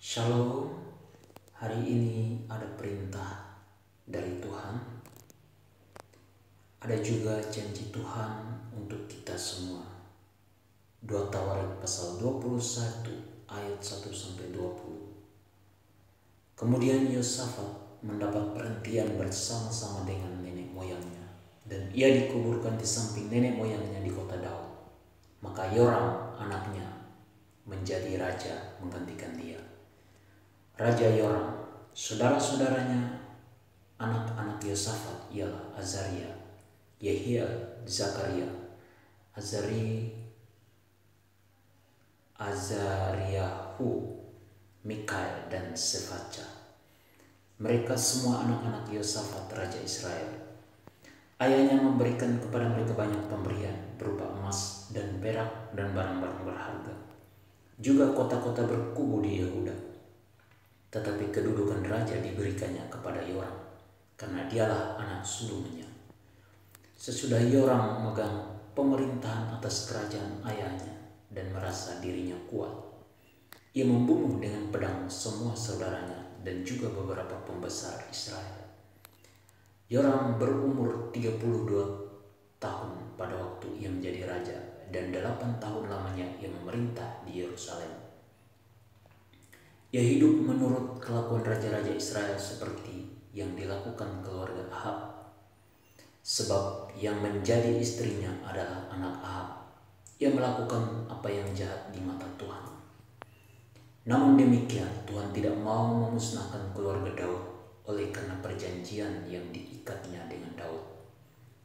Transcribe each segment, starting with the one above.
Shalom, hari ini ada perintah dari Tuhan, ada juga janji Tuhan untuk kita semua. 2 Tawarik pasal 21 ayat 1-20. Kemudian Yosafat mendapat perhentian bersama-sama dengan nenek moyangnya, dan ia dikuburkan di samping nenek moyangnya di kota Daud. Maka Yoram anaknya menjadi raja menggantikan dia. Raja Yoram, saudara-saudaranya, anak-anak Yosafat ialah Azaria, Yehiel, Zakaria, Azariahu, Mikael, dan Sefaca. Mereka semua anak-anak Yosafat Raja Israel. Ayahnya memberikan kepada mereka banyak pemberian berupa emas dan perak dan barang-barang berharga, juga kota-kota berkubu di Yehuda. Tetapi kedudukan raja diberikannya kepada Yoram, karena dialah anak sulungnya. Sesudah Yoram memegang pemerintahan atas kerajaan ayahnya dan merasa dirinya kuat, ia membunuh dengan pedang semua saudaranya dan juga beberapa pembesar Israel. Yoram berumur 32 tahun pada waktu ia menjadi raja, dan 8 tahun lamanya ia memerintah di Yerusalem. Ia hidup menurut kelakuan raja-raja Israel seperti yang dilakukan keluarga Ahab, sebab yang menjadi istrinya adalah anak Ahab. Ia melakukan apa yang jahat di mata Tuhan. Namun demikian, Tuhan tidak mau memusnahkan keluarga Daud oleh karena perjanjian yang diikatnya dengan Daud,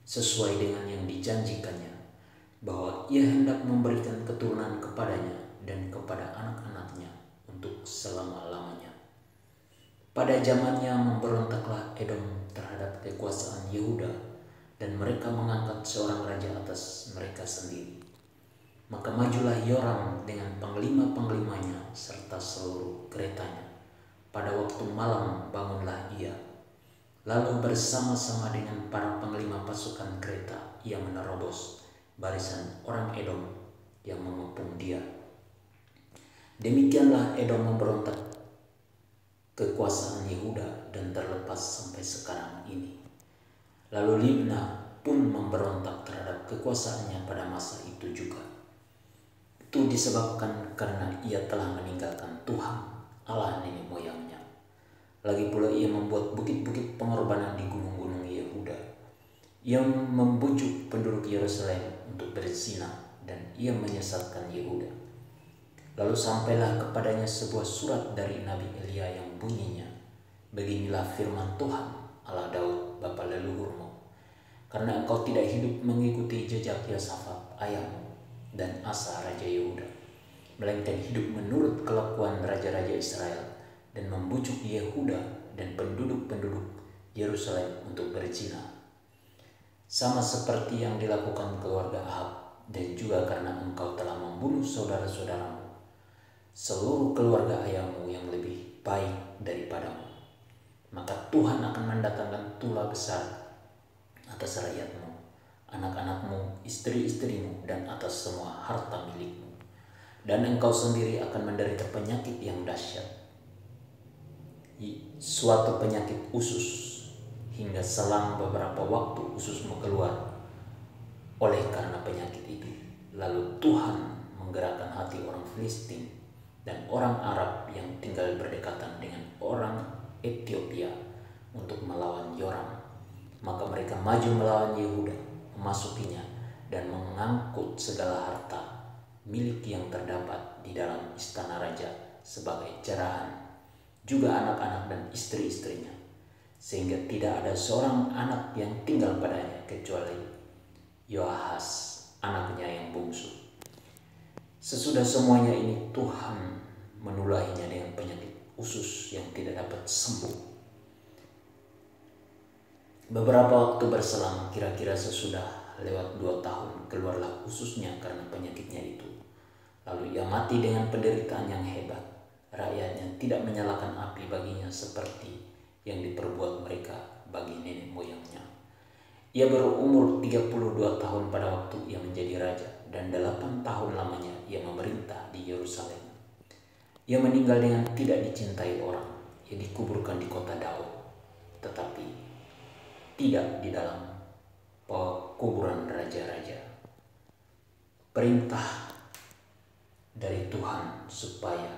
sesuai dengan yang dijanjikannya, bahwa ia hendak memberikan keturunan kepadanya dan kepada anak-anaknya untuk selama-lamanya. Pada zamannya memberontaklah Edom terhadap kekuasaan Yehuda, dan mereka mengangkat seorang raja atas mereka sendiri. Maka majulah Yoram dengan panglima-panglimanya serta seluruh keretanya. Pada waktu malam bangunlah ia, lalu bersama-sama dengan para panglima pasukan kereta ia menerobos barisan orang Edom yang mengepung dia. Demikianlah Edom memberontak kekuasaan Yehuda dan terlepas sampai sekarang ini. Lalu Libna pun memberontak terhadap kekuasaannya pada masa itu juga. Itu disebabkan karena ia telah meninggalkan Tuhan Allah nenek moyangnya. Lagi pula ia membuat bukit-bukit pengorbanan di gunung-gunung Yehuda. Ia membujuk penduduk Yerusalem untuk berzina, dan ia menyesatkan Yehuda. Lalu sampailah kepadanya sebuah surat dari Nabi Elia yang bunyinya, "Beginilah firman Tuhan, Allah Daud, bapa leluhurmu, karena engkau tidak hidup mengikuti jejak Yosafat ayahmu dan Asa Raja Yehuda, melainkan hidup menurut kelakuan raja-raja Israel dan membujuk Yehuda dan penduduk-penduduk Yerusalem untuk berzina, sama seperti yang dilakukan keluarga Ahab, dan juga karena engkau telah membunuh saudara-saudaramu, seluruh keluarga ayahmu yang lebih baik daripadamu. Maka Tuhan akan mendatangkan tula besar atas rakyatmu, anak-anakmu, istri-istrimu, dan atas semua harta milikmu. Dan engkau sendiri akan menderita penyakit yang dahsyat, suatu penyakit usus, hingga selang beberapa waktu ususmu keluar oleh karena penyakit itu. Lalu Tuhan menggerakkan hati orang Filistin dan orang Arab yang tinggal berdekatan dengan orang Ethiopia untuk melawan Yoram. Maka mereka maju melawan Yehuda, memasukinya, dan mengangkut segala harta milik yang terdapat di dalam istana raja sebagai jarahan, juga anak-anak dan istri-istrinya, sehingga tidak ada seorang anak yang tinggal padanya kecuali Yoahas anaknya yang bungsu. Sesudah semuanya ini, Tuhan menulahinya dengan penyakit usus yang tidak dapat sembuh. Beberapa waktu berselang, kira-kira sesudah lewat 2 tahun, keluarlah ususnya karena penyakitnya itu. Lalu ia mati dengan penderitaan yang hebat. Rakyatnya tidak menyalakan api baginya seperti yang diperbuat mereka bagi nenek moyangnya. Ia berumur 32 tahun pada waktu ia menjadi raja, dan 8 tahun lamanya ia memerintah di Yerusalem. Ia meninggal dengan tidak dicintai orang. Ia dikuburkan di kota Daud, tetapi tidak di dalam kuburan raja-raja. Perintah dari Tuhan supaya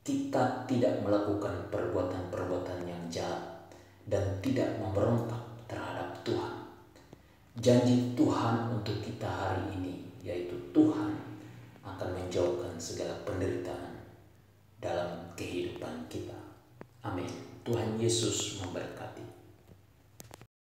kita tidak melakukan perbuatan-perbuatan yang jahat dan tidak memberontak terhadap Tuhan. Janji Tuhan untuk kita hari ini, yaitu Tuhan akan menjauhkan segala penderitaan dalam kehidupan kita. Amin. Tuhan Yesus memberkati.